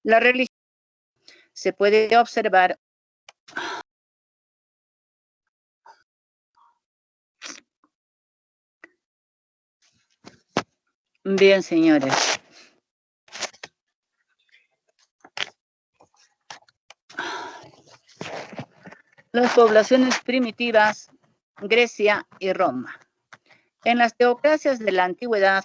La religión se puede observar. Bien, señores. Las poblaciones primitivas, Grecia y Roma. En las teocracias de la antigüedad,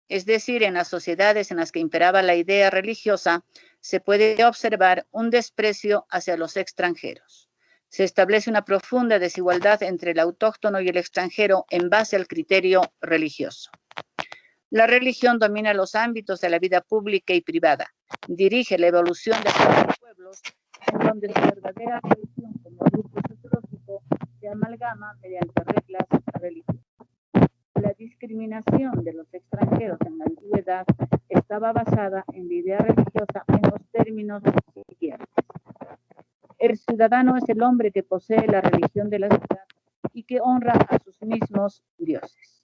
es decir, en las sociedades en las que imperaba la idea religiosa, se puede observar un desprecio hacia los extranjeros. Se establece una profunda desigualdad entre el autóctono y el extranjero en base al criterio religioso. La religión domina los ámbitos de la vida pública y privada, dirige la evolución de los pueblos, en donde su verdadera religión como grupo sociológico se amalgama mediante reglas religiosas. La discriminación de los extranjeros en la antigüedad estaba basada en la idea religiosa en los términos siguientes. El ciudadano es el hombre que posee la religión de la ciudad y que honra a sus mismos dioses.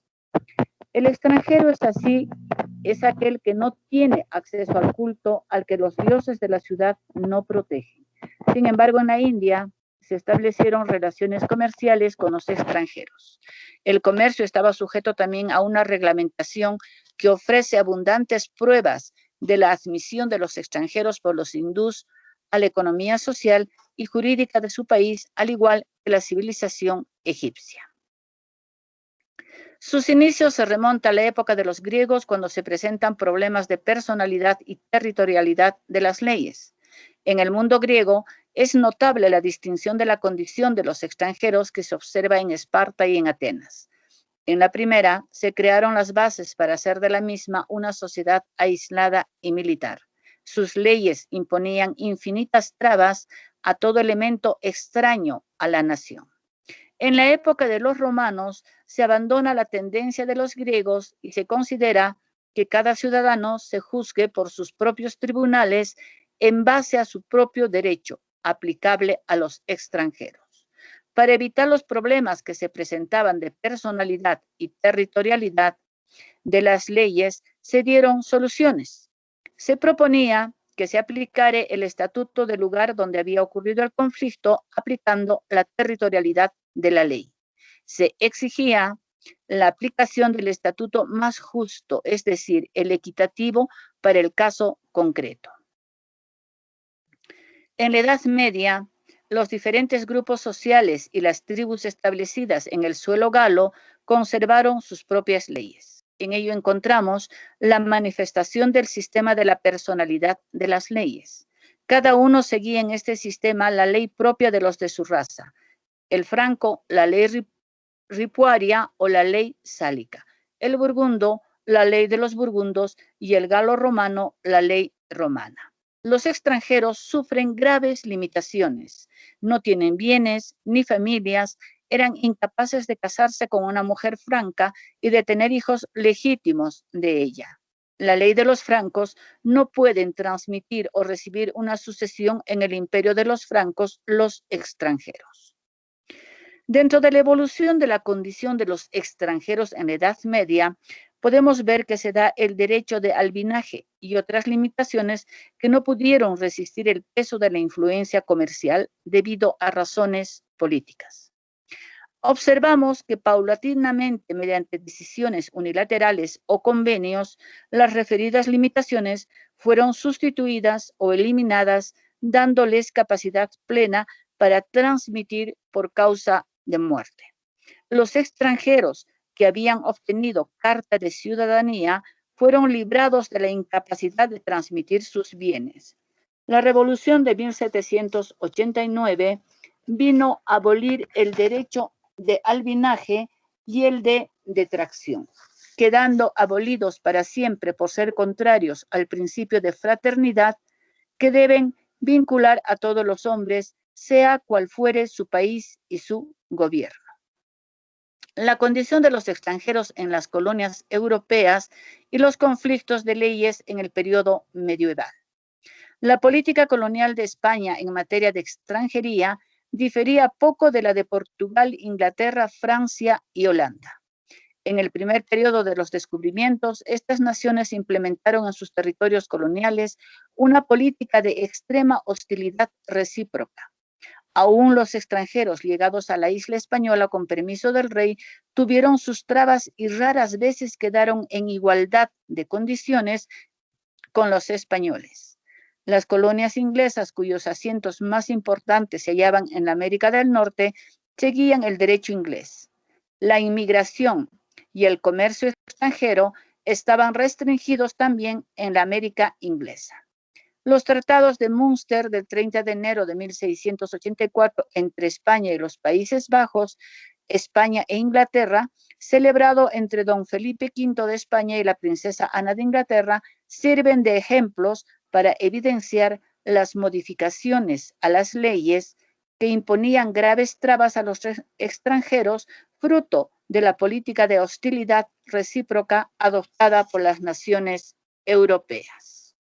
El extranjero es aquel que no tiene acceso al culto al que los dioses de la ciudad no protegen. Sin embargo, en la India se establecieron relaciones comerciales con los extranjeros. El comercio estaba sujeto también a una reglamentación que ofrece abundantes pruebas de la admisión de los extranjeros por los hindús a la economía social y jurídica de su país, al igual que la civilización egipcia. Sus inicios se remontan a la época de los griegos, cuando se presentan problemas de personalidad y territorialidad de las leyes. En el mundo griego es notable la distinción de la condición de los extranjeros que se observa en Esparta y en Atenas. En la primera se crearon las bases para hacer de la misma una sociedad aislada y militar. Sus leyes imponían infinitas trabas a todo elemento extraño a la nación. En la época de los romanos se abandona la tendencia de los griegos y se considera que cada ciudadano se juzgue por sus propios tribunales en base a su propio derecho, aplicable a los extranjeros. Para evitar los problemas que se presentaban de personalidad y territorialidad de las leyes, se dieron soluciones. Se proponía que se aplicara el estatuto del lugar donde había ocurrido el conflicto, aplicando la territorialidad de la ley. Se exigía la aplicación del estatuto más justo, es decir, el equitativo para el caso concreto. En la Edad Media, los diferentes grupos sociales y las tribus establecidas en el suelo galo conservaron sus propias leyes. En ello encontramos la manifestación del sistema de la personalidad de las leyes. Cada uno seguía en este sistema la ley propia de los de su raza. El franco, la ley ripuaria o la ley sálica. El burgundo, la ley de los burgundos, y el galo romano, la ley romana. Los extranjeros sufren graves limitaciones. No tienen bienes ni familias, eran incapaces de casarse con una mujer franca y de tener hijos legítimos de ella. La ley de los francos no pueden transmitir o recibir una sucesión en el imperio de los francos los extranjeros. Dentro de la evolución de la condición de los extranjeros en la Edad Media, podemos ver que se da el derecho de albinaje y otras limitaciones que no pudieron resistir el peso de la influencia comercial debido a razones políticas. Observamos que paulatinamente, mediante decisiones unilaterales o convenios, las referidas limitaciones fueron sustituidas o eliminadas, dándoles capacidad plena para transmitir por causa de muerte. Los extranjeros que habían obtenido carta de ciudadanía fueron librados de la incapacidad de transmitir sus bienes. La Revolución de 1789 vino a abolir el derecho de albinaje y el de detracción, quedando abolidos para siempre por ser contrarios al principio de fraternidad que deben vincular a todos los hombres, sea cual fuere su país y su gobierno. La condición de los extranjeros en las colonias europeas y los conflictos de leyes en el periodo medieval. La política colonial de España en materia de extranjería difería poco de la de Portugal, Inglaterra, Francia y Holanda. En el primer periodo de los descubrimientos, estas naciones implementaron en sus territorios coloniales una política de extrema hostilidad recíproca. Aún los extranjeros llegados a la isla española con permiso del rey tuvieron sus trabas y raras veces quedaron en igualdad de condiciones con los españoles. Las colonias inglesas, cuyos asientos más importantes se hallaban en la América del Norte, seguían el derecho inglés. La inmigración y el comercio extranjero estaban restringidos también en la América inglesa. Los tratados de Münster del 30 de enero de 1684 entre España y los Países Bajos, España e Inglaterra, celebrado entre don Felipe V de España y la princesa Ana de Inglaterra, sirven de ejemplos para evidenciar las modificaciones a las leyes que imponían graves trabas a los extranjeros, fruto de la política de hostilidad recíproca adoptada por las naciones europeas.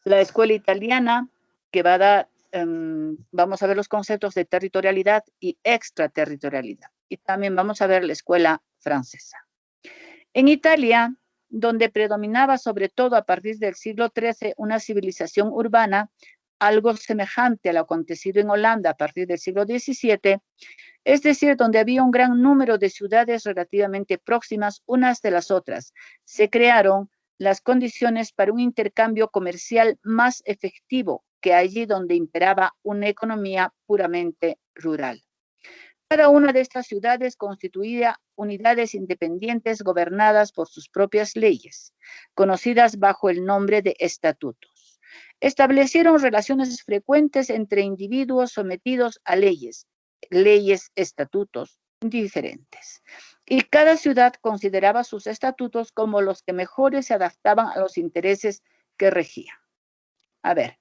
La escuela italiana, que va a dar, vamos a ver los conceptos de territorialidad y extraterritorialidad. Y también vamos a ver la escuela francesa. En Italia, donde predominaba sobre todo a partir del siglo XIII una civilización urbana, algo semejante a lo acontecido en Holanda a partir del siglo XVII, es decir, donde había un gran número de ciudades relativamente próximas unas de las otras, se crearon las condiciones para un intercambio comercial más efectivo que allí donde imperaba una economía puramente rural. Cada una de estas ciudades constituía unidades independientes gobernadas por sus propias leyes, conocidas bajo el nombre de estatutos. Establecieron relaciones frecuentes entre individuos sometidos a leyes, estatutos diferentes. Y cada ciudad consideraba sus estatutos como los que mejores se adaptaban a los intereses que regían. A ver,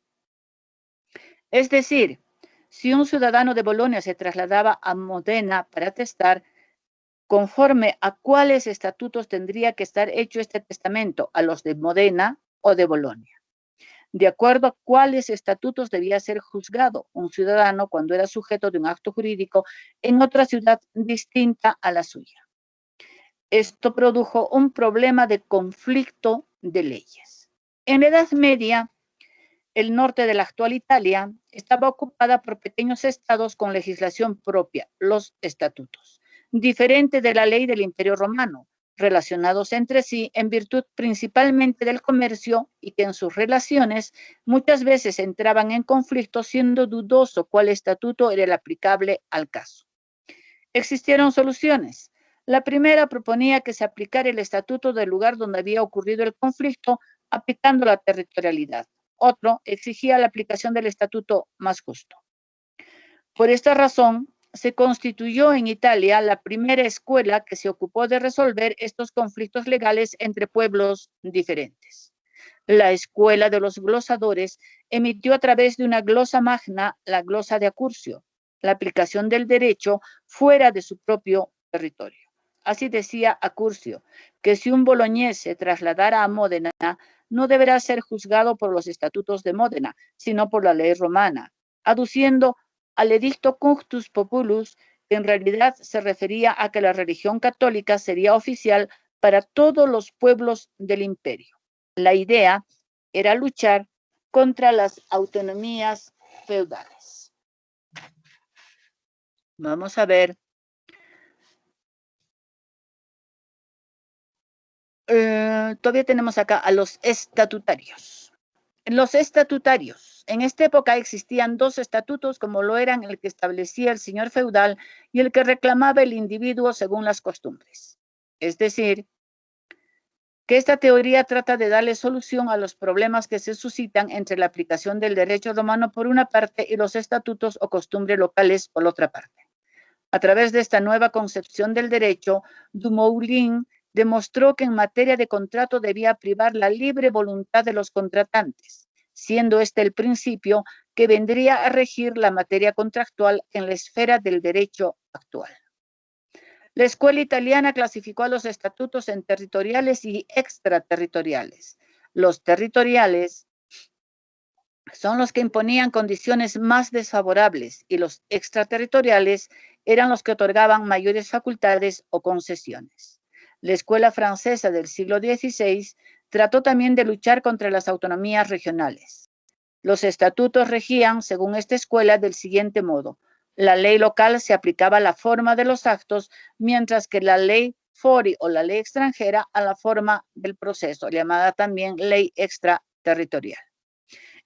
es decir, si un ciudadano de Bolonia se trasladaba a Modena para atestar, conforme a cuáles estatutos tendría que estar hecho este testamento, a los de Modena o de Bolonia. De acuerdo a cuáles estatutos debía ser juzgado un ciudadano cuando era sujeto de un acto jurídico en otra ciudad distinta a la suya. Esto produjo un problema de conflicto de leyes. En la Edad Media, el norte de la actual Italia estaba ocupada por pequeños estados con legislación propia, los estatutos, diferente de la ley del Imperio Romano, relacionados entre sí en virtud principalmente del comercio y que en sus relaciones muchas veces entraban en conflicto siendo dudoso cuál estatuto era el aplicable al caso. Existieron soluciones. La primera proponía que se aplicara el estatuto del lugar donde había ocurrido el conflicto aplicando la territorialidad. Otro exigía la aplicación del estatuto más justo. Por esta razón, se constituyó en Italia la primera escuela que se ocupó de resolver estos conflictos legales entre pueblos diferentes. La escuela de los glosadores emitió a través de una glosa magna la glosa de Accurcio, la aplicación del derecho fuera de su propio territorio. Así decía Accurcio, que si un boloñés se trasladara a Módena, no deberá ser juzgado por los estatutos de Módena, sino por la ley romana, aduciendo al edicto Cunctus Populus, que en realidad se refería a que la religión católica sería oficial para todos los pueblos del imperio. La idea era luchar contra las autonomías feudales. Vamos a ver. Todavía tenemos acá a los estatutarios. Los estatutarios. En esta época existían dos estatutos, como lo eran el que establecía el señor feudal y el que reclamaba el individuo según las costumbres. Es decir, que esta teoría trata de darle solución a los problemas que se suscitan entre la aplicación del derecho romano por una parte y los estatutos o costumbres locales por otra parte. A través de esta nueva concepción del derecho, Dumoulin demostró que en materia de contrato debía privar la libre voluntad de los contratantes, siendo este el principio que vendría a regir la materia contractual en la esfera del derecho actual. La escuela italiana clasificó a los estatutos en territoriales y extraterritoriales. Los territoriales son los que imponían condiciones más desfavorables y los extraterritoriales eran los que otorgaban mayores facultades o concesiones. La escuela francesa del siglo XVI trató también de luchar contra las autonomías regionales. Los estatutos regían, según esta escuela, del siguiente modo: la ley local se aplicaba a la forma de los actos, mientras que la ley fori o la ley extranjera a la forma del proceso, llamada también ley extraterritorial.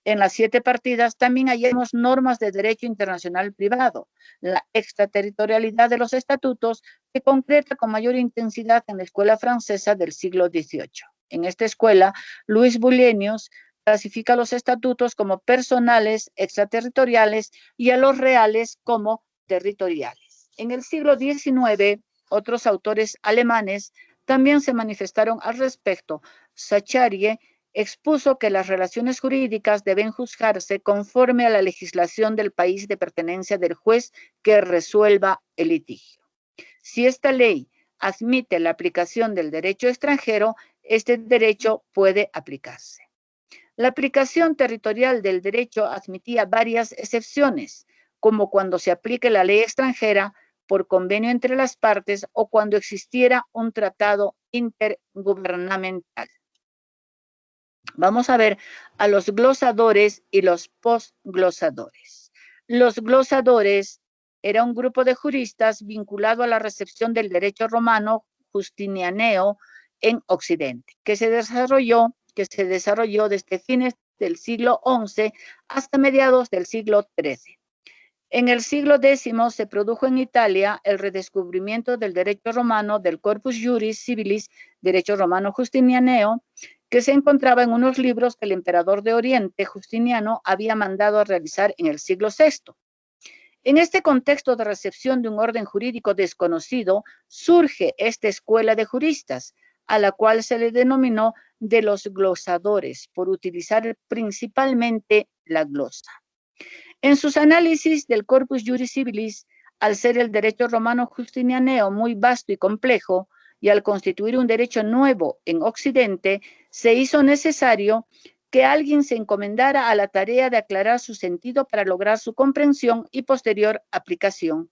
En las 7 partidas también hallamos normas de derecho internacional privado. La extraterritorialidad de los estatutos se concreta con mayor intensidad en la escuela francesa del siglo XVIII. En esta escuela, Louis Bullenius clasifica los estatutos como personales, extraterritoriales y a los reales como territoriales. En el siglo XIX, otros autores alemanes también se manifestaron al respecto. Sacharie expuso que las relaciones jurídicas deben juzgarse conforme a la legislación del país de pertenencia del juez que resuelva el litigio. Si esta ley admite la aplicación del derecho extranjero, este derecho puede aplicarse. La aplicación territorial del derecho admitía varias excepciones, como cuando se aplique la ley extranjera por convenio entre las partes o cuando existiera un tratado intergubernamental. Vamos a ver a los glosadores y los postglosadores. Los glosadores era un grupo de juristas vinculado a la recepción del derecho romano justinianeo en Occidente, que se desarrolló desde fines del siglo XI hasta mediados del siglo XIII. En el siglo X se produjo en Italia el redescubrimiento del derecho romano, del Corpus Juris Civilis, derecho romano justinianeo, que se encontraba en unos libros que el emperador de Oriente, Justiniano, había mandado a realizar en el siglo VI. En este contexto de recepción de un orden jurídico desconocido, surge esta escuela de juristas, a la cual se le denominó de los glosadores, por utilizar principalmente la glosa. En sus análisis del Corpus Juris Civilis, al ser el derecho romano justinianeo muy vasto y complejo, y al constituir un derecho nuevo en Occidente, se hizo necesario que alguien se encomendara a la tarea de aclarar su sentido para lograr su comprensión y posterior aplicación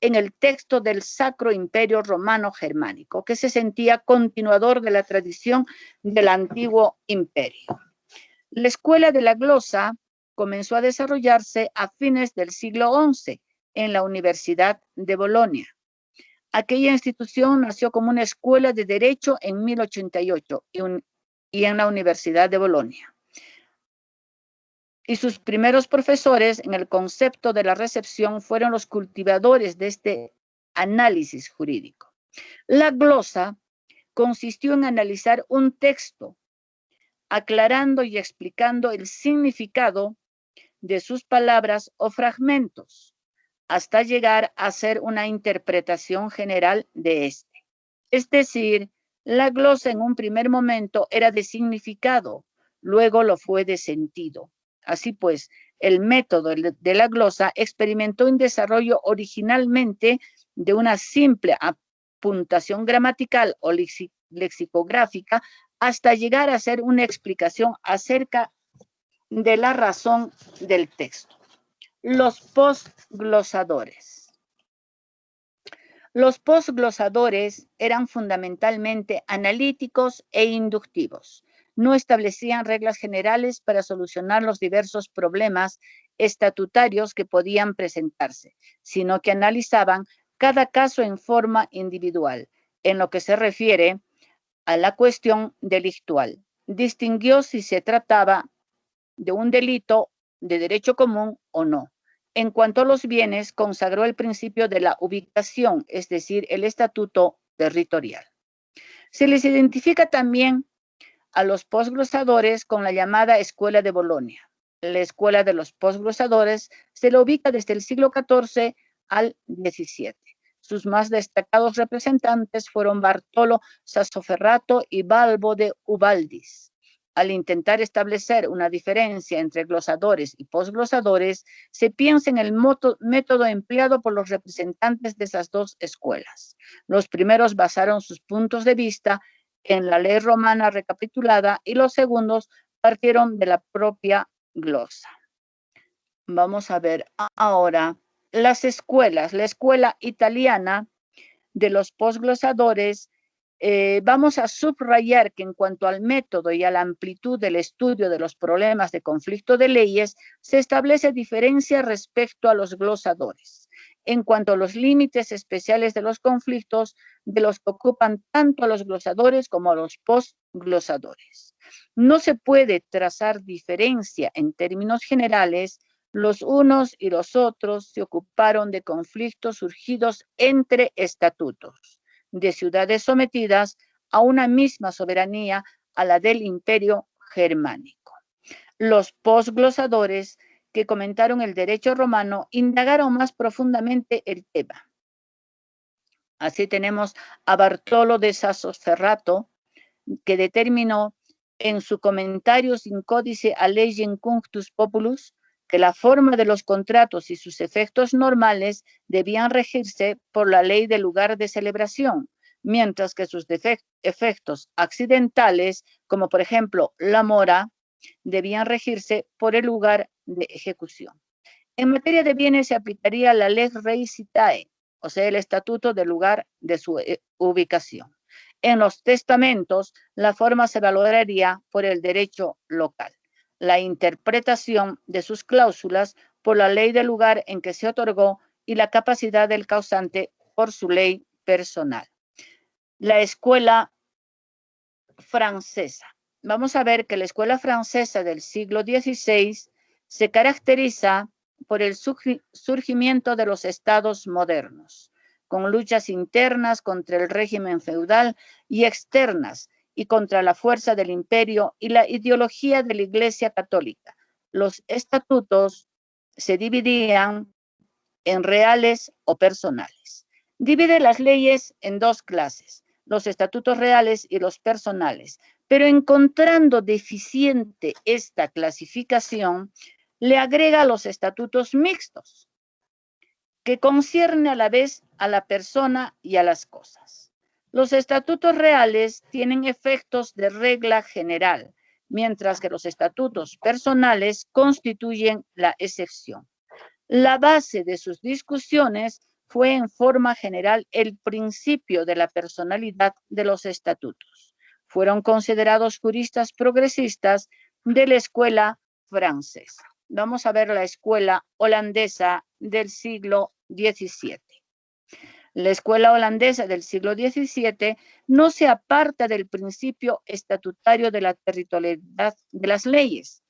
en el texto del Sacro Imperio Romano Germánico, que se sentía continuador de la tradición del antiguo imperio. La escuela de la glosa comenzó a desarrollarse a fines del siglo XI en la Universidad de Bolonia. Aquella institución nació como una escuela de derecho en 1088 y en la Universidad de Bolonia. Y sus primeros profesores en el concepto de la recepción fueron los cultivadores de este análisis jurídico. La glosa consistió en analizar un texto, aclarando y explicando el significado de sus palabras o fragmentos, hasta llegar a hacer una interpretación general de este. Es decir, la glosa en un primer momento era de significado, luego lo fue de sentido. Así pues, el método de la glosa experimentó un desarrollo originalmente de una simple apuntación gramatical o lexicográfica hasta llegar a ser una explicación acerca de la razón del texto. Los postglosadores. Los postglosadores eran fundamentalmente analíticos e inductivos. No establecían reglas generales para solucionar los diversos problemas estatutarios que podían presentarse, sino que analizaban cada caso en forma individual, en lo que se refiere a la cuestión delictual. Distinguió si se trataba de un delito de derecho común o no. En cuanto a los bienes, consagró el principio de la ubicación, es decir, el estatuto territorial. Se les identifica también a los postglosadores con la llamada Escuela de Bolonia. La escuela de los postglosadores se la ubica desde el siglo XIV al XVII. Sus más destacados representantes fueron Bartolo Sassoferrato y Balbo de Ubaldis. Al intentar establecer una diferencia entre glosadores y postglosadores, se piensa en el método empleado por los representantes de esas dos escuelas. Los primeros basaron sus puntos de vista en la ley romana recapitulada y los segundos partieron de la propia glosa. Vamos a ver ahora las escuelas. La escuela italiana de los posglosadores, vamos a subrayar que en cuanto al método y a la amplitud del estudio de los problemas de conflicto de leyes, se establece diferencia respecto a los glosadores. En cuanto a los límites especiales de los conflictos, de los que ocupan tanto a los glosadores como a los posglosadores. No se puede trazar diferencia en términos generales. Los unos y los otros se ocuparon de conflictos surgidos entre estatutos de ciudades sometidas a una misma soberanía, a la del Imperio Germánico. Los posglosadores que comentaron el derecho romano indagaron más profundamente el tema. Así tenemos a Bartolo de Sassoferrato, que determinó en su comentario sin códice a Legem Cunctus Populus que la forma de los contratos y sus efectos normales debían regirse por la ley del lugar de celebración, mientras que sus efectos accidentales, como por ejemplo la mora, debían regirse por el lugar de ejecución. En materia de bienes se aplicaría la lex rei citae, o sea, el estatuto del lugar de su ubicación. En los testamentos, la forma se valoraría por el derecho local, la interpretación de sus cláusulas por la ley del lugar en que se otorgó y la capacidad del causante por su ley personal. La escuela francesa. Vamos a ver que la escuela francesa del siglo XVI se caracteriza por el surgimiento de los estados modernos, con luchas internas contra el régimen feudal y externas, y contra la fuerza del imperio y la ideología de la Iglesia Católica. Los estatutos se dividían en reales o personales. Divide las leyes en dos clases, los estatutos reales y los personales, pero encontrando deficiente esta clasificación, le agrega los estatutos mixtos, que concierne a la vez a la persona y a las cosas. Los estatutos reales tienen efectos de regla general, mientras que los estatutos personales constituyen la excepción. La base de sus discusiones fue en forma general el principio de la personalidad de los estatutos. Fueron considerados juristas progresistas de la escuela francesa. Vamos a ver la escuela holandesa del siglo XVII. La escuela holandesa del siglo XVII no se aparta del principio estatutario de la territorialidad de las leyes,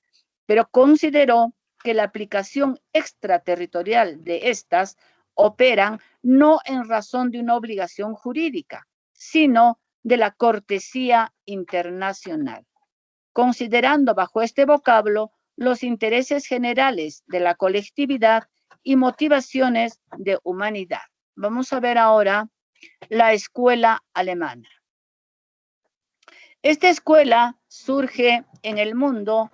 pero consideró que la aplicación extraterritorial de estas operan no en razón de una obligación jurídica, sino de la cortesía internacional, considerando bajo este vocablo los intereses generales de la colectividad y motivaciones de humanidad. Vamos a ver ahora la escuela alemana. Esta escuela surge en el mundo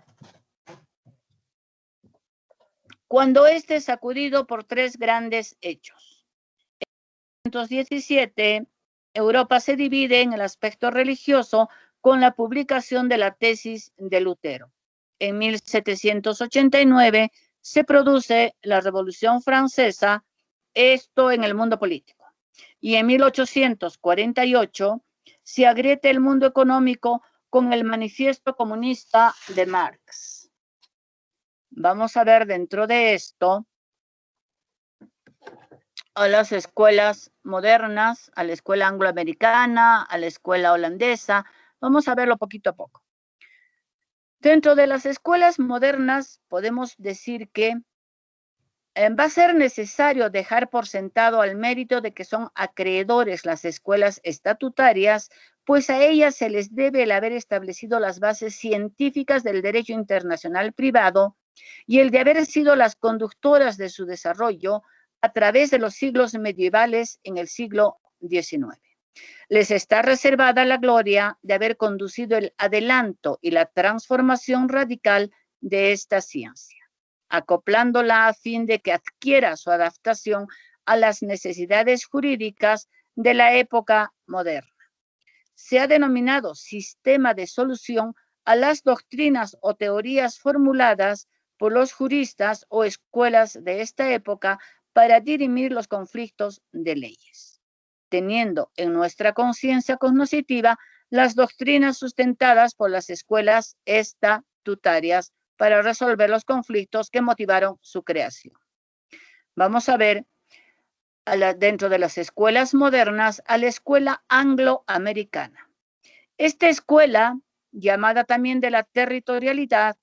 cuando este es sacudido por tres grandes hechos. En 1917, Europa se divide en el aspecto religioso con la publicación de la tesis de Lutero. En 1789 se produce la Revolución Francesa, esto en el mundo político. Y en 1848 se agrieta el mundo económico con el Manifiesto Comunista de Marx. Vamos a ver dentro de esto a las escuelas modernas, a la escuela angloamericana, a la escuela holandesa. Vamos a verlo poquito a poco. Dentro de las escuelas modernas podemos decir que va a ser necesario dejar por sentado al mérito de que son acreedores las escuelas estatutarias, pues a ellas se les debe el haber establecido las bases científicas del derecho internacional privado y el de haber sido las conductoras de su desarrollo a través de los siglos medievales en el siglo XIX. Les está reservada la gloria de haber conducido el adelanto y la transformación radical de esta ciencia, acoplándola a fin de que adquiera su adaptación a las necesidades jurídicas de la época moderna. Se ha denominado sistema de solución a las doctrinas o teorías formuladas por los juristas o escuelas de esta época para dirimir los conflictos de leyes, teniendo en nuestra conciencia cognoscitiva las doctrinas sustentadas por las escuelas estatutarias para resolver los conflictos que motivaron su creación. Vamos a ver dentro de las escuelas modernas a la escuela angloamericana. Esta escuela, llamada también de la territorialidad,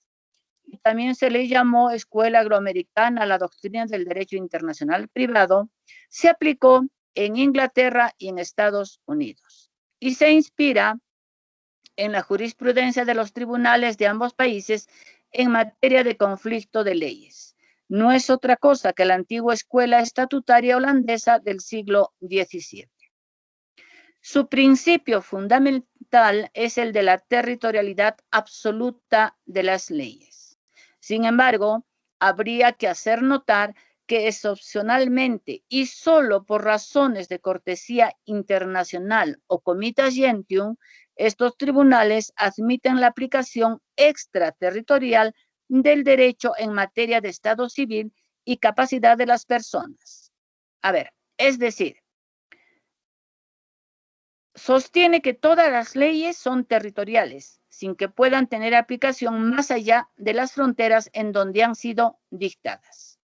también se le llamó escuela angloamericana a la doctrina del derecho internacional privado, se aplicó en Inglaterra y en Estados Unidos y se inspira en la jurisprudencia de los tribunales de ambos países en materia de conflicto de leyes. No es otra cosa que la antigua escuela estatutaria holandesa del siglo XVII. Su principio fundamental es el de la territorialidad absoluta de las leyes. Sin embargo, habría que hacer notar que excepcionalmente y solo por razones de cortesía internacional o comitas gentium, estos tribunales admiten la aplicación extraterritorial del derecho en materia de estado civil y capacidad de las personas. A ver, es decir, sostiene que todas las leyes son territoriales, sin que puedan tener aplicación más allá de las fronteras en donde han sido dictadas.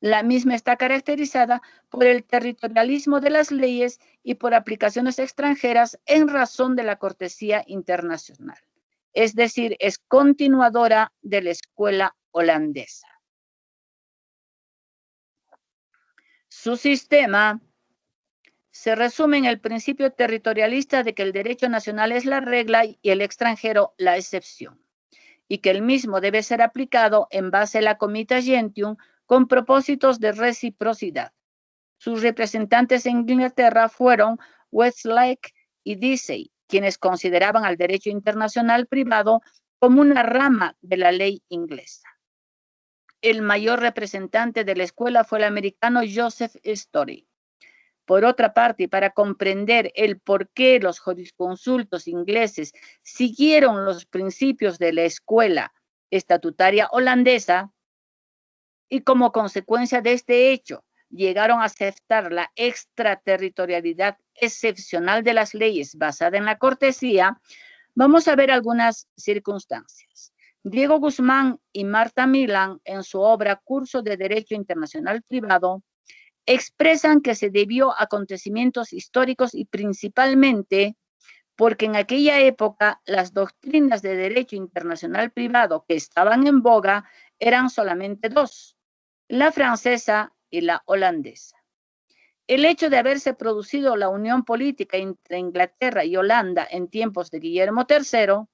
La misma está caracterizada por el territorialismo de las leyes y por aplicaciones extranjeras en razón de la cortesía internacional. Es decir, es continuadora de la escuela holandesa. Su sistema se resume en el principio territorialista de que el derecho nacional es la regla y el extranjero la excepción, y que el mismo debe ser aplicado en base a la comitas gentium con propósitos de reciprocidad. Sus representantes en Inglaterra fueron Westlake y Deasy, quienes consideraban al derecho internacional privado como una rama de la ley inglesa. El mayor representante de la escuela fue el americano Joseph Story. Por otra parte, y para comprender el por qué los jurisconsultos ingleses siguieron los principios de la escuela estatutaria holandesa y como consecuencia de este hecho llegaron a aceptar la extraterritorialidad excepcional de las leyes basada en la cortesía, vamos a ver algunas circunstancias. Diego Guzmán y Marta Milan, en su obra Curso de Derecho Internacional Privado, expresan que se debió a acontecimientos históricos y principalmente porque en aquella época las doctrinas de derecho internacional privado que estaban en boga eran solamente dos, la francesa y la holandesa. El hecho de haberse producido la unión política entre Inglaterra y Holanda en tiempos de Guillermo III,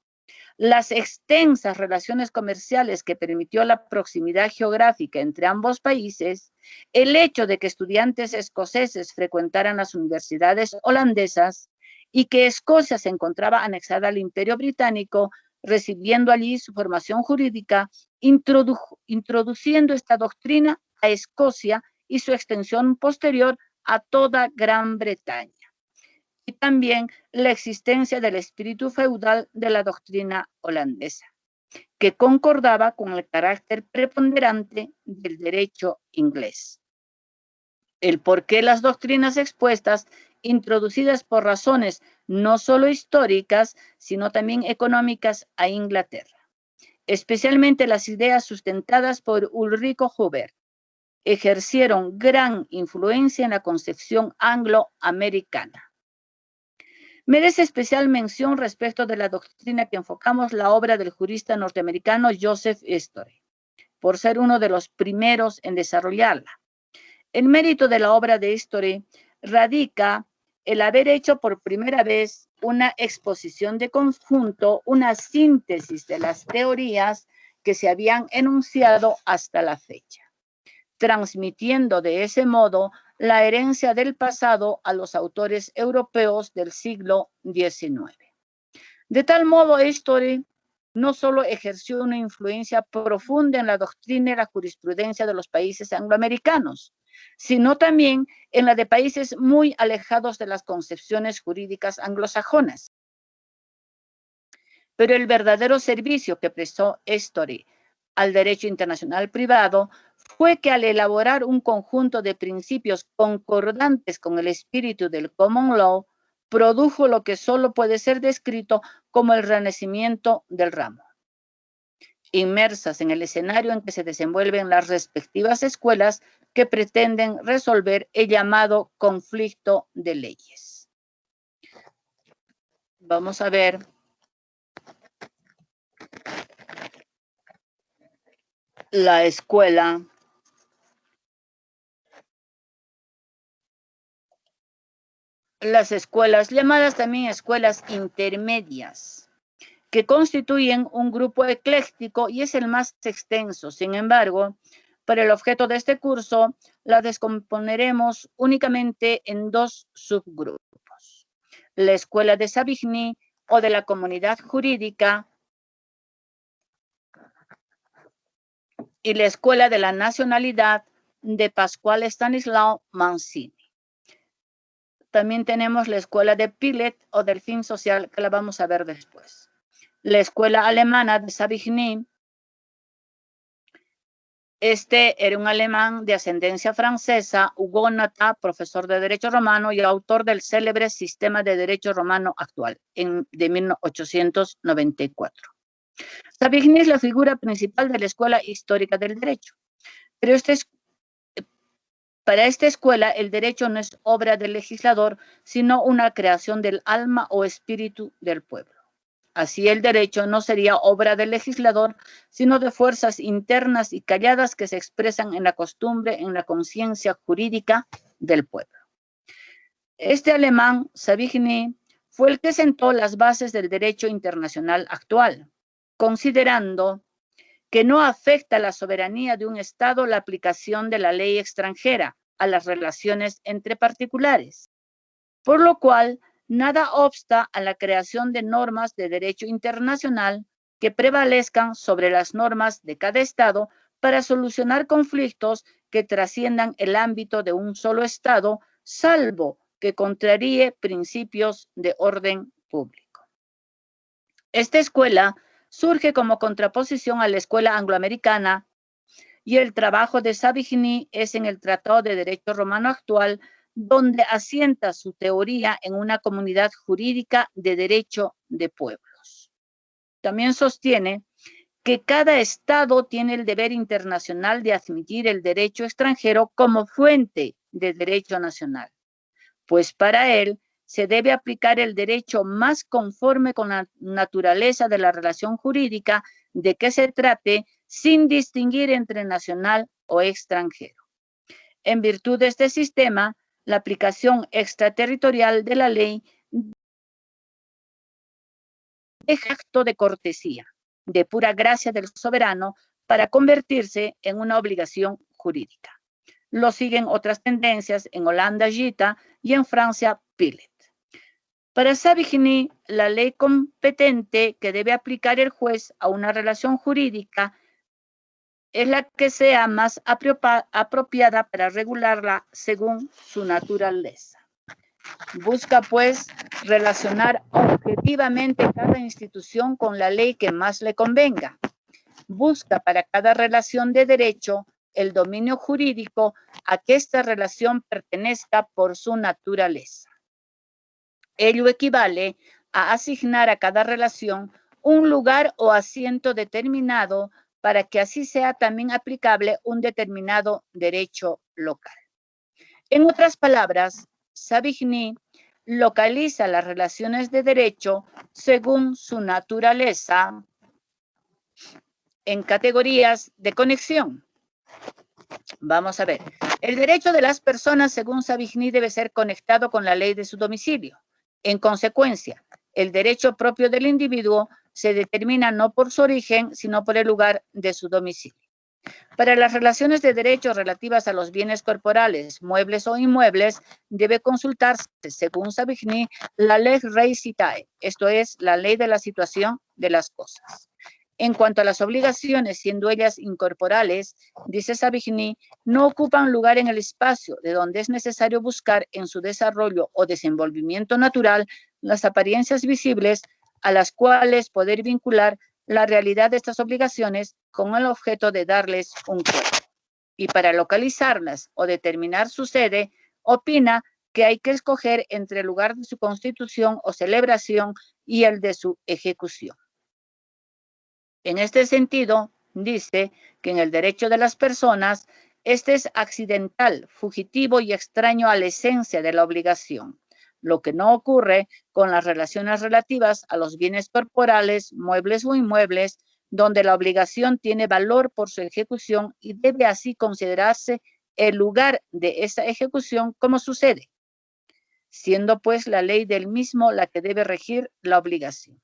las extensas relaciones comerciales que permitió la proximidad geográfica entre ambos países, el hecho de que estudiantes escoceses frecuentaran las universidades holandesas y que Escocia se encontraba anexada al Imperio Británico, recibiendo allí su formación jurídica, introduciendo esta doctrina a Escocia y su extensión posterior a toda Gran Bretaña. Y también la existencia del espíritu feudal de la doctrina holandesa, que concordaba con el carácter preponderante del derecho inglés. El por qué las doctrinas expuestas, introducidas por razones no solo históricas, sino también económicas a Inglaterra, especialmente las ideas sustentadas por Ulrico Huber, ejercieron gran influencia en la concepción angloamericana. Merece especial mención respecto de la doctrina que enfocamos la obra del jurista norteamericano Joseph Story, por ser uno de los primeros en desarrollarla. El mérito de la obra de Story radica el haber hecho por primera vez una exposición de conjunto, una síntesis de las teorías que se habían enunciado hasta la fecha, transmitiendo de ese modo la herencia del pasado a los autores europeos del siglo XIX. De tal modo, Story no solo ejerció una influencia profunda en la doctrina y la jurisprudencia de los países angloamericanos, sino también en la de países muy alejados de las concepciones jurídicas anglosajonas. Pero el verdadero servicio que prestó Story al derecho internacional privado fue que al elaborar un conjunto de principios concordantes con el espíritu del common law, produjo lo que solo puede ser descrito como el renacimiento del ramo. Inmersas en el escenario en que se desenvuelven las respectivas escuelas que pretenden resolver el llamado conflicto de leyes. Vamos a ver la escuela las escuelas, llamadas también escuelas intermedias, que constituyen un grupo ecléctico y es el más extenso. Sin embargo, para el objeto de este curso, la descomponeremos únicamente en dos subgrupos. La escuela de Savigny o de la comunidad jurídica y la escuela de la nacionalidad de Pascual Stanislao Mancini. También tenemos la escuela de Pilet o del fin social, que la vamos a ver después. La escuela alemana de Savigny. Este era un alemán de ascendencia francesa, hugónata, profesor de Derecho Romano y autor del célebre Sistema de Derecho Romano Actual, de 1894. Savigny es la figura principal de la Escuela Histórica del Derecho, pero para esta escuela el derecho no es obra del legislador, sino una creación del alma o espíritu del pueblo. Así el derecho no sería obra del legislador, sino de fuerzas internas y calladas que se expresan en la costumbre, en la conciencia jurídica del pueblo. Este alemán, Savigny, fue el que sentó las bases del derecho internacional actual, considerando que no afecta a la soberanía de un Estado la aplicación de la ley extranjera a las relaciones entre particulares, por lo cual nada obsta a la creación de normas de derecho internacional que prevalezcan sobre las normas de cada Estado para solucionar conflictos que trasciendan el ámbito de un solo Estado, salvo que contraríe principios de orden público. Esta escuela surge como contraposición a la escuela angloamericana y el trabajo de Savigny es en el Tratado de Derecho Romano Actual, donde asienta su teoría en una comunidad jurídica de derecho de pueblos. También sostiene que cada Estado tiene el deber internacional de admitir el derecho extranjero como fuente de derecho nacional, pues para él se debe aplicar el derecho más conforme con la naturaleza de la relación jurídica de que se trate, sin distinguir entre nacional o extranjero. En virtud de este sistema, la aplicación extraterritorial de la ley es acto de cortesía, de pura gracia del soberano, para convertirse en una obligación jurídica. Lo siguen otras tendencias en Holanda, Gita, y en Francia, Pilet. Para Savigny, la ley competente que debe aplicar el juez a una relación jurídica es la que sea más apropiada para regularla según su naturaleza. Busca, pues, relacionar objetivamente cada institución con la ley que más le convenga. Busca para cada relación de derecho el dominio jurídico a que esta relación pertenezca por su naturaleza. Ello equivale a asignar a cada relación un lugar o asiento determinado para que así sea también aplicable un determinado derecho local. En otras palabras, Savigny localiza las relaciones de derecho según su naturaleza en categorías de conexión. Vamos a ver. El derecho de las personas, según Savigny, debe ser conectado con la ley de su domicilio. En consecuencia, el derecho propio del individuo se determina no por su origen, sino por el lugar de su domicilio. Para las relaciones de derecho relativas a los bienes corporales, muebles o inmuebles, debe consultarse, según Savigny, la ley res citae, esto es, la ley de la situación de las cosas. En cuanto a las obligaciones, siendo ellas incorporales, dice Savigny, no ocupan lugar en el espacio, de donde es necesario buscar en su desarrollo o desenvolvimiento natural las apariencias visibles a las cuales poder vincular la realidad de estas obligaciones con el objeto de darles un cuerpo. Y para localizarlas o determinar su sede, opina que hay que escoger entre el lugar de su constitución o celebración y el de su ejecución. En este sentido, dice que en el derecho de las personas, este es accidental, fugitivo y extraño a la esencia de la obligación, lo que no ocurre con las relaciones relativas a los bienes corporales, muebles o inmuebles, donde la obligación tiene valor por su ejecución y debe así considerarse el lugar de esa ejecución como sucede, siendo pues la ley del mismo la que debe regir la obligación.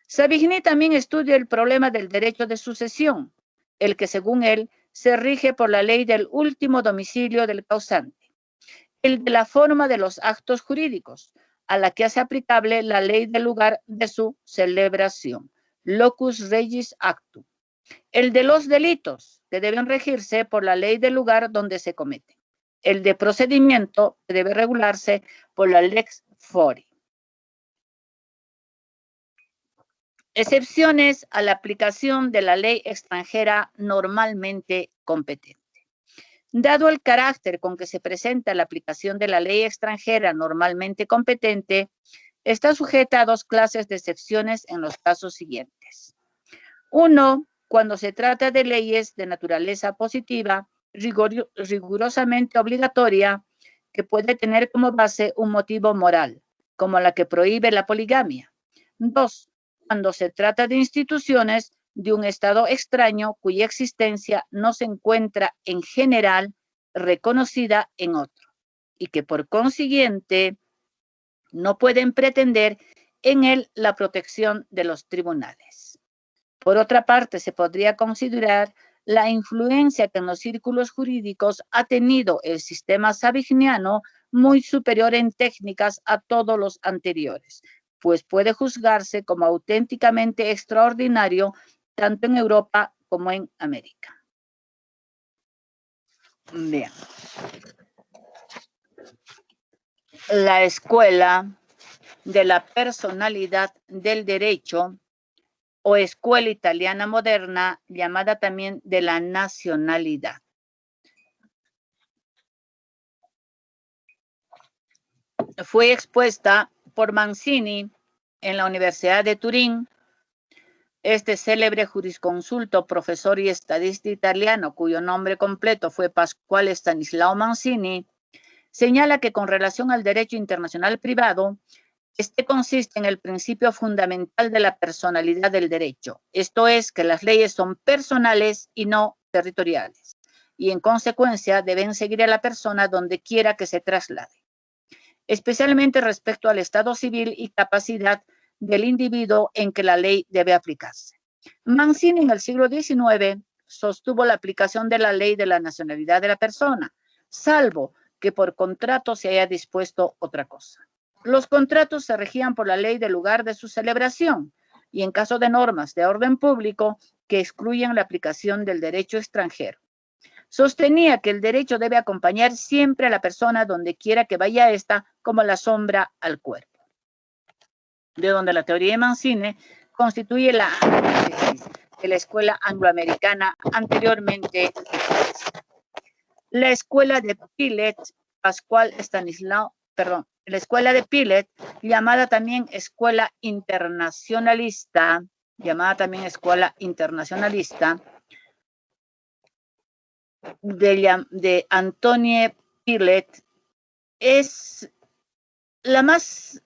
Savigny también estudia el problema del derecho de sucesión, el que según él se rige por la ley del último domicilio del causante, el de la forma de los actos jurídicos, a la que hace aplicable la ley del lugar de su celebración, locus regis actum, el de los delitos, que deben regirse por la ley del lugar donde se cometen, el de procedimiento, que debe regularse por la lex fori. Excepciones a la aplicación de la ley extranjera normalmente competente. Dado el carácter con que se presenta la aplicación de la ley extranjera normalmente competente, está sujeta a dos clases de excepciones en los casos siguientes. Uno, cuando se trata de leyes de naturaleza positiva, rigurosamente obligatoria, que puede tener como base un motivo moral, como la que prohíbe la poligamia. Dos, cuando se trata de instituciones de un Estado extraño cuya existencia no se encuentra en general reconocida en otro y que por consiguiente no pueden pretender en él la protección de los tribunales. Por otra parte, se podría considerar la influencia que en los círculos jurídicos ha tenido el sistema savigniano muy superior en técnicas a todos los anteriores, pues puede juzgarse como auténticamente extraordinario tanto en Europa como en América. Bien. La escuela de la personalidad del derecho o escuela italiana moderna, llamada también de la nacionalidad. Fue expuesta por Mancini en la Universidad de Turín. Este célebre jurisconsulto, profesor y estadista italiano, cuyo nombre completo fue Pasquale Stanislao Mancini, señala que con relación al derecho internacional privado, este consiste en el principio fundamental de la personalidad del derecho, esto es, que las leyes son personales y no territoriales, y en consecuencia deben seguir a la persona donde quiera que se traslade, especialmente respecto al estado civil y capacidad del individuo en que la ley debe aplicarse. Mancini en el siglo XIX sostuvo la aplicación de la ley de la nacionalidad de la persona, salvo que por contrato se haya dispuesto otra cosa. Los contratos se regían por la ley del lugar de su celebración y en caso de normas de orden público que excluyen la aplicación del derecho extranjero. Sostenía que el derecho debe acompañar siempre a la persona donde quiera que vaya ésta como la sombra al cuerpo. De donde la teoría de Mancini constituye la antítesis de la escuela angloamericana anteriormente. La escuela de Pilet, la escuela de Pilet, llamada también escuela internacionalista, de Antoine Pilet, es la más,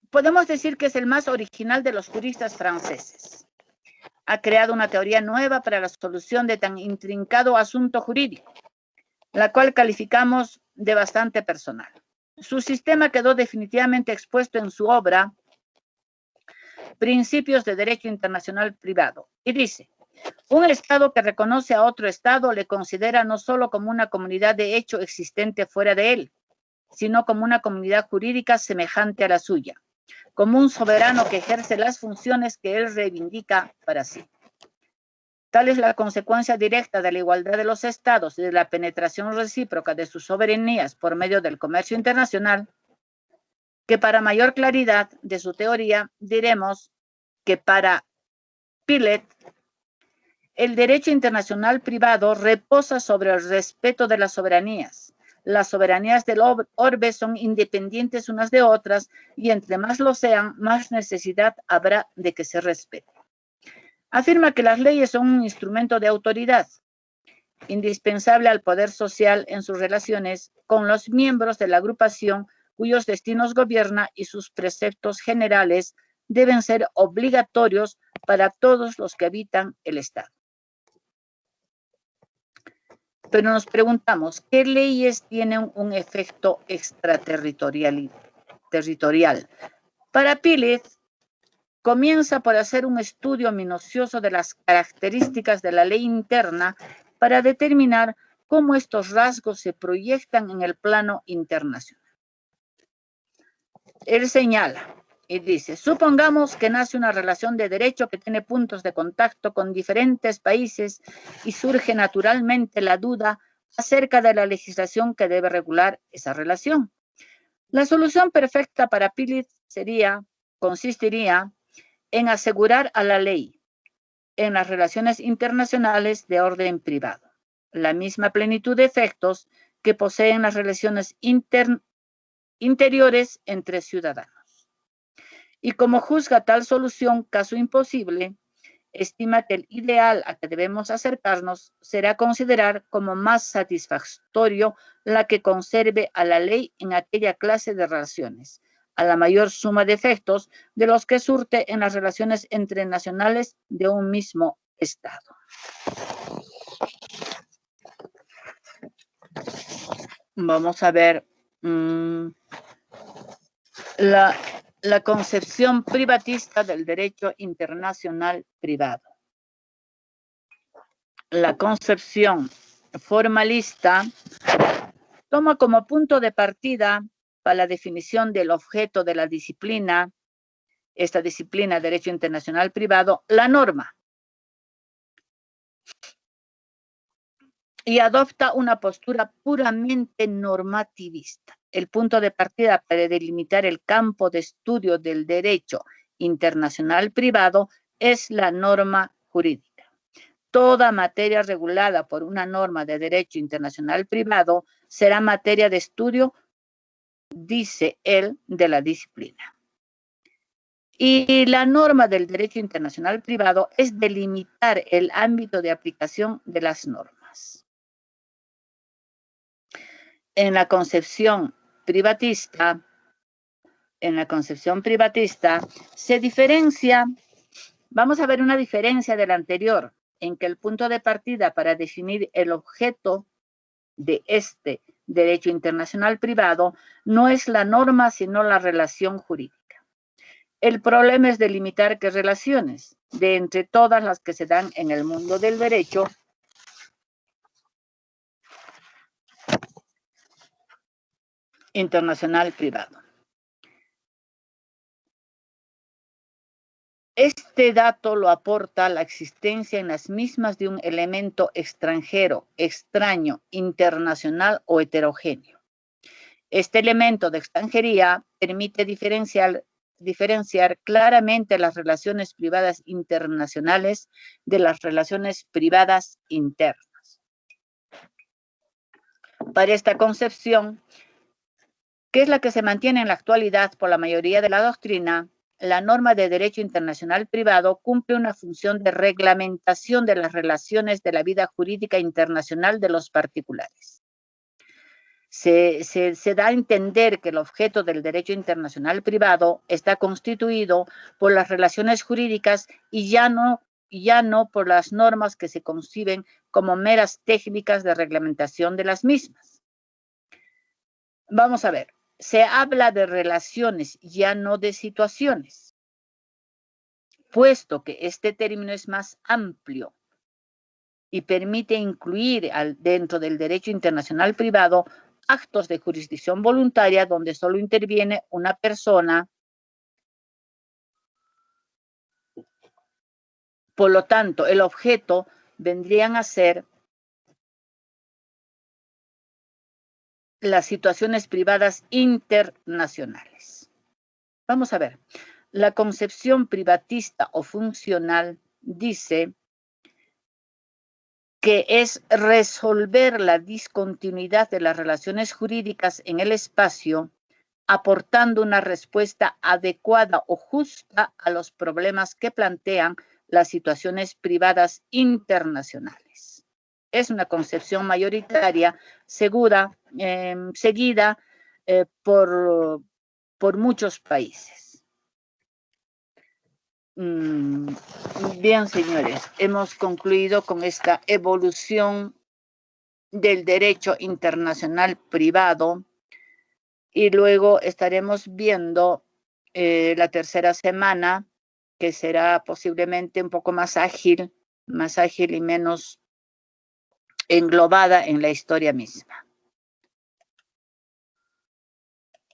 podemos decir que es el más original de los juristas franceses. Ha creado una teoría nueva para la solución de tan intrincado asunto jurídico, la cual calificamos de bastante personal. Su sistema quedó definitivamente expuesto en su obra Principios de Derecho Internacional Privado, y dice: un Estado que reconoce a otro Estado le considera no solo como una comunidad de hecho existente fuera de él, sino como una comunidad jurídica semejante a la suya, como un soberano que ejerce las funciones que él reivindica para sí. Tal es la consecuencia directa de la igualdad de los estados y de la penetración recíproca de sus soberanías por medio del comercio internacional, que para mayor claridad de su teoría diremos que para Pilet, el derecho internacional privado reposa sobre el respeto de las soberanías. Las soberanías del orbe son independientes unas de otras y entre más lo sean, más necesidad habrá de que se respete. Afirma que las leyes son un instrumento de autoridad, indispensable al poder social en sus relaciones con los miembros de la agrupación cuyos destinos gobierna y sus preceptos generales deben ser obligatorios para todos los que habitan el Estado. Pero nos preguntamos, ¿qué leyes tienen un efecto extraterritorial? Para Pilet, comienza por hacer un estudio minucioso de las características de la ley interna para determinar cómo estos rasgos se proyectan en el plano internacional. Él señala y dice, supongamos que nace una relación de derecho que tiene puntos de contacto con diferentes países y surge naturalmente la duda acerca de la legislación que debe regular esa relación. La solución perfecta para Pilet consistiría en asegurar a la ley en las relaciones internacionales de orden privado la misma plenitud de efectos que poseen las relaciones interiores entre ciudadanos. Y como juzga tal solución caso imposible, estima que el ideal a que debemos acercarnos será considerar como más satisfactorio la que conserve a la ley en aquella clase de relaciones, a la mayor suma de efectos de los que surte en las relaciones entre nacionales de un mismo Estado. Vamos a ver la concepción privatista del derecho internacional privado. La concepción formalista toma como punto de partida para la definición del objeto de la disciplina, esta disciplina, derecho internacional privado, la norma. Y adopta una postura puramente normativista. El punto de partida para delimitar el campo de estudio del derecho internacional privado es la norma jurídica. Toda materia regulada por una norma de derecho internacional privado será materia de estudio, dice él, de la disciplina. Y la norma del derecho internacional privado es delimitar el ámbito de aplicación de las normas. En la concepción privatista se diferencia, vamos a ver una diferencia de la anterior, en que el punto de partida para definir el objeto de este derecho internacional privado no es la norma, sino la relación jurídica. El problema es delimitar qué relaciones, de entre todas las que se dan en el mundo del derecho, internacional privado. Este dato lo aporta la existencia en las mismas de un elemento extranjero, extraño, internacional o heterogéneo. Este elemento de extranjería permite diferenciar claramente las relaciones privadas internacionales de las relaciones privadas internas. Para esta concepción, que es la que se mantiene en la actualidad por la mayoría de la doctrina, la norma de derecho internacional privado cumple una función de reglamentación de las relaciones de la vida jurídica internacional de los particulares. Se da a entender que el objeto del derecho internacional privado está constituido por las relaciones jurídicas y ya no por las normas que se conciben como meras técnicas de reglamentación de las mismas. Vamos a ver. Se habla de relaciones, ya no de situaciones, puesto que este término es más amplio y permite incluir dentro del derecho internacional privado actos de jurisdicción voluntaria donde solo interviene una persona. Por lo tanto, el objeto vendrían a ser las situaciones privadas internacionales. Vamos a ver, la concepción privatista o funcional dice que es resolver la discontinuidad de las relaciones jurídicas en el espacio, aportando una respuesta adecuada o justa a los problemas que plantean las situaciones privadas internacionales. Es una concepción mayoritaria seguida por muchos países. Bien, señores, hemos concluido con esta evolución del derecho internacional privado y luego estaremos viendo la tercera semana, que será posiblemente un poco más ágil y menos englobada en la historia misma.